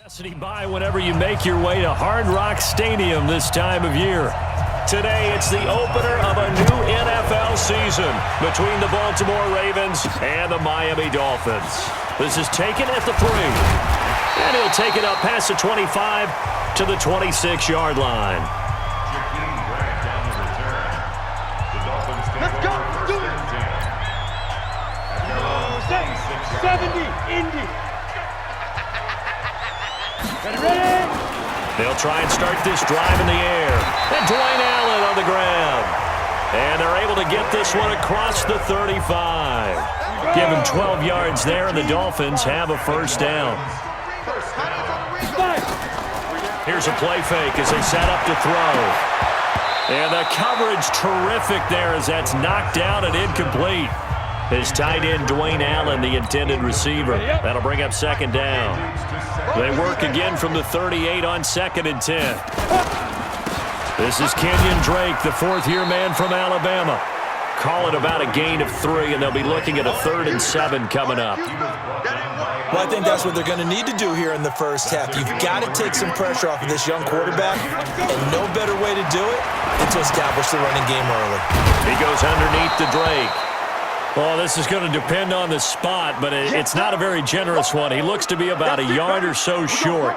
By whenever you make your way to Hard Rock Stadium this time of year. Today, it's the opener of a new NFL season between the Baltimore Ravens and the Miami Dolphins. This is taken at the 3. And he'll take it up past the 25 to the 26-yard line. Let's go. Do it. 70, Indy. Ready? They'll try and start this drive in the air. And Dwayne Allen on the ground. And they're able to get this one across the 35. Give him 12 yards there, and the Dolphins have a first down. Here's a play fake as they set up to throw. And the coverage terrific there as that's knocked down and incomplete. His tight end, Dwayne Allen, the intended receiver. That'll bring up second down. They work again from the 38 on 2nd and 10. This is Kenyon Drake, the fourth-year man from Alabama. Call it about a gain of 3, and they'll be looking at a 3rd and 7 coming up. Well, I think that's what they're going to need to do here in the first half. You've got to take some pressure off of this young quarterback, and no better way to do it than to establish the running game early. He goes underneath to Drake. Well, this is going to depend on the spot, but it's not a very generous one. He looks to be about a yard or so short.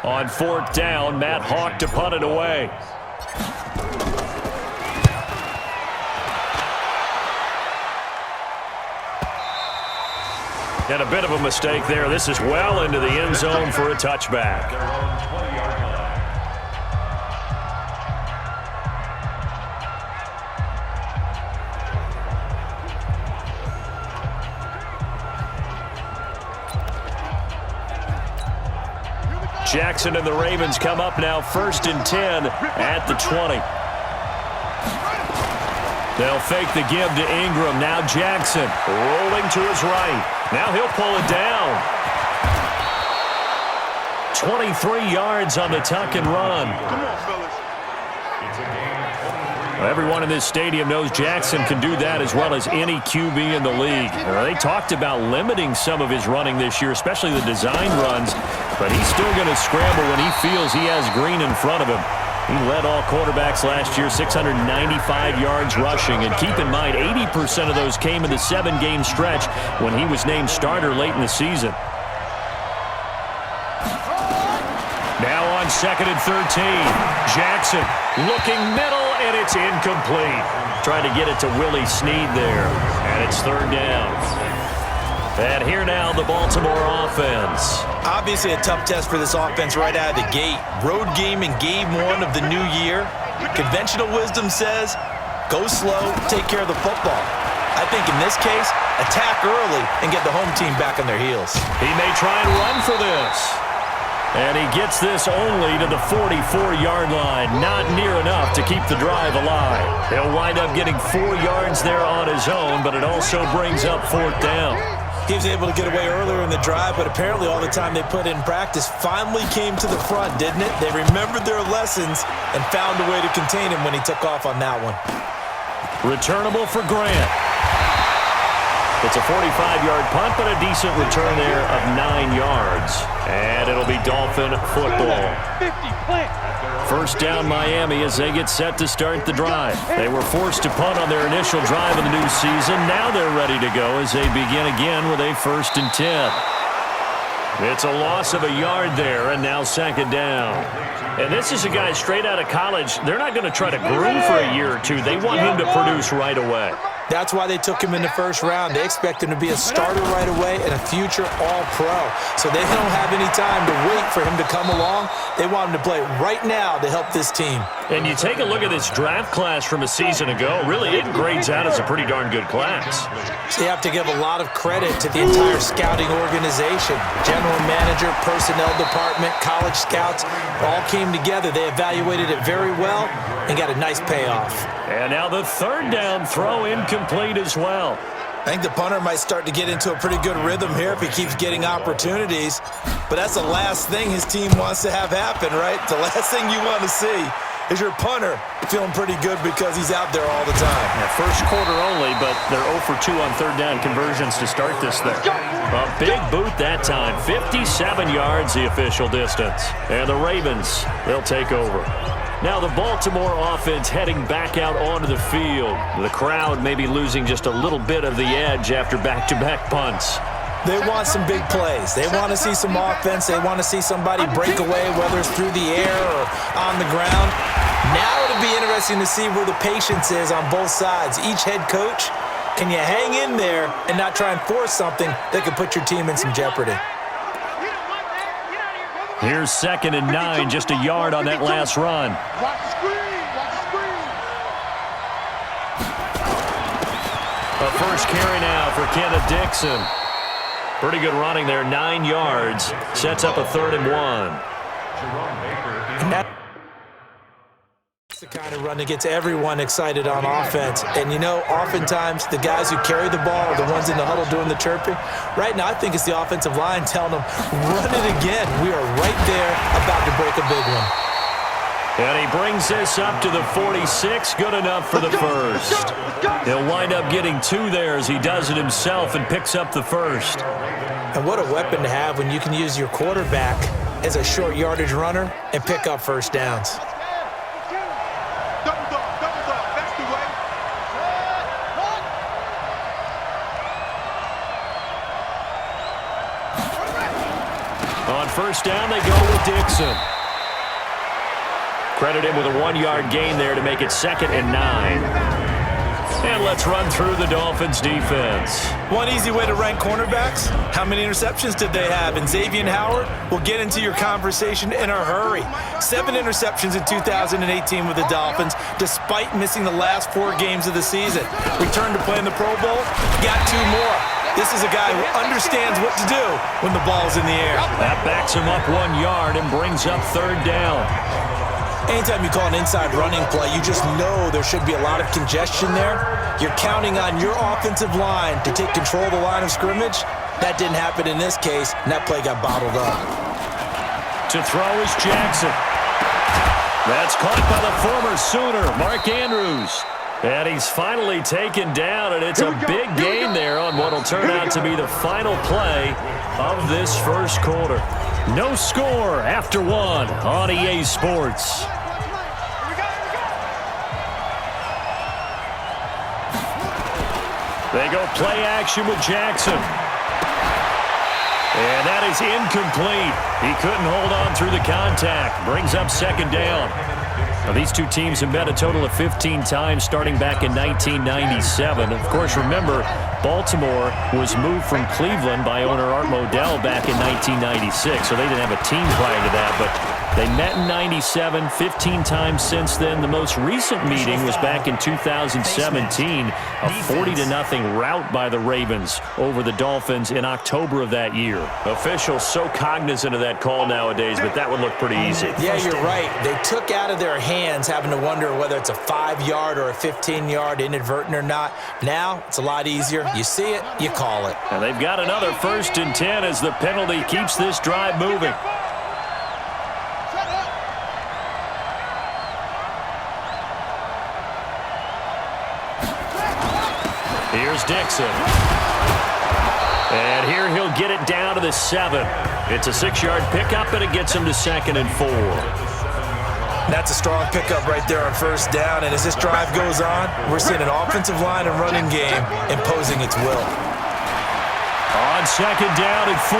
On 4th down, Matt Hawk to punt it away. And a bit of a mistake there. This is well into the end zone for a touchback. Jackson and the Ravens come up now 1st and 10 at the 20. They'll fake the give to Ingram. Now Jackson rolling to his right. Now he'll pull it down. 23 yards on the tuck and run. Come on, fellas. Everyone in this stadium knows Jackson can do that as well as any QB in the league. They talked about limiting some of his running this year, especially the design runs, but he's still going to scramble when he feels he has green in front of him. He led all quarterbacks last year, 695 yards rushing. And keep in mind, 80% of those came in the 7-game stretch when he was named starter late in the season. Now on 2nd and 13, Jackson looking middle, and it's incomplete. Trying to get it to Willie Snead there, and it's 3rd down. And here now, the Baltimore offense. Obviously a tough test for this offense right out of the gate. Road game in game 1 of the new year. Conventional wisdom says, go slow, take care of the football. I think in this case, attack early and get the home team back on their heels. He may try and run for this. And he gets this only to the 44-yard line. Not near enough to keep the drive alive. He'll wind up getting 4 yards there on his own, but it also brings up 4th down. He was able to get away earlier in the drive, but apparently all the time they put in practice finally came to the front, didn't it? They remembered their lessons and found a way to contain him when he took off on that one. Returnable for Grant. It's a 45-yard punt, but a decent return there of 9 yards. And it'll be Dolphin football. 50, plant. First down Miami as they get set to start the drive. They were forced to punt on their initial drive of the new season. Now they're ready to go as they begin again with a 1st and 10. It's a loss of a yard there, and now 2nd down. And this is a guy straight out of college. They're not going to try to groom for a year or two. They want him to produce right away. That's why they took him in the first round. They expect him to be a starter right away and a future All-Pro. So they don't have any time to wait for him to come along. They want him to play right now to help this team. And you take a look at this draft class from a season ago. Really, it grades out as a pretty darn good class. So you have to give a lot of credit to the entire scouting organization. General manager, personnel department, college scouts all came together. They evaluated it very well and got a nice payoff. And now the 3rd down throw incomplete as well. I think the punter might start to get into a pretty good rhythm here if he keeps getting opportunities. But that's the last thing his team wants to have happen, right? The last thing you want to see is your punter feeling pretty good because he's out there all the time. Yeah, first quarter only, but they're 0 for 2 on third down conversions to start this thing. A big boot that time. 57 yards the official distance. And the Ravens, they'll take over. Now the Baltimore offense heading back out onto the field. The crowd may be losing just a little bit of the edge after back-to-back punts. They want some big plays. They want to see some offense. They want to see somebody break away, whether it's through the air or on the ground. Now it'll be interesting to see where the patience is on both sides. Each head coach, can you hang in there and not try and force something that could put your team in some jeopardy? Here's 2nd and 9, just a yard on that last run. Watch the screen. Watch the screen. A first carry now for Kenneth Dixon. Pretty good running there, 9 yards. Sets up a 3rd and 1. It's the kind of run that gets everyone excited on offense. And, you know, oftentimes the guys who carry the ball are the ones in the huddle doing the chirping. Right now, I think it's the offensive line telling them, run it again. We are right there about to break a big one. And he brings this up to the 46. Good enough for the first. He'll wind up getting 2 there as he does it himself and picks up the first. And what a weapon to have when you can use your quarterback as a short yardage runner and pick up first downs. Double dog. That's the way. On first down, they go with Dixon. Credit him with a 1-yard gain there to make it 2nd and 9. And let's run through the Dolphins' defense. One easy way to rank cornerbacks, how many interceptions did they have? And Xavier Howard will get into your conversation in a hurry. 7 interceptions in 2018 with the Dolphins, despite missing the last 4 games of the season. Returned to play in the Pro Bowl, got 2 more. This is a guy who understands what to do when the ball's in the air. That backs him up 1 yard and brings up 3rd down. Anytime you call an inside running play, you just know there should be a lot of congestion there. You're counting on your offensive line to take control of the line of scrimmage. That didn't happen in this case, and that play got bottled up. To throw is Jackson. That's caught by the former Sooner, Mark Andrews. And he's finally taken down, and it's a big gain there on what will turn out to be the final play of this first quarter. No score after 1 on EA Sports. They go play action with Jackson. And that is incomplete. He couldn't hold on through the contact. Brings up 2nd down. Now, these two teams have met a total of 15 times starting back in 1997. Of course, remember, Baltimore was moved from Cleveland by owner Art Modell back in 1996, so they didn't have a team prior to that, but they met in 97, 15 times since then. The most recent meeting was back in 2017, a 40-0 rout by the Ravens over the Dolphins in October of that year. Officials so cognizant of that call nowadays, but that would look pretty easy. Yeah, you're right. They took out of their hands having to wonder whether it's a 5-yard or a 15-yard inadvertent or not. Now, it's a lot easier. You see it, you call it. And they've got another 1st and 10 as the penalty keeps this drive moving. Here's Dixon. And here he'll get it down to the 7. It's a 6-yard pickup, and it gets him to 2nd and 4. That's a strong pickup right there on first down, and as this drive goes on, we're seeing an offensive line and running game imposing its will. On 2nd down and 4,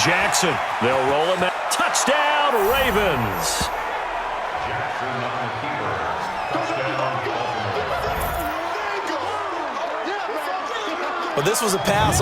Jackson. They'll roll him out. Touchdown, Ravens. But this was a pass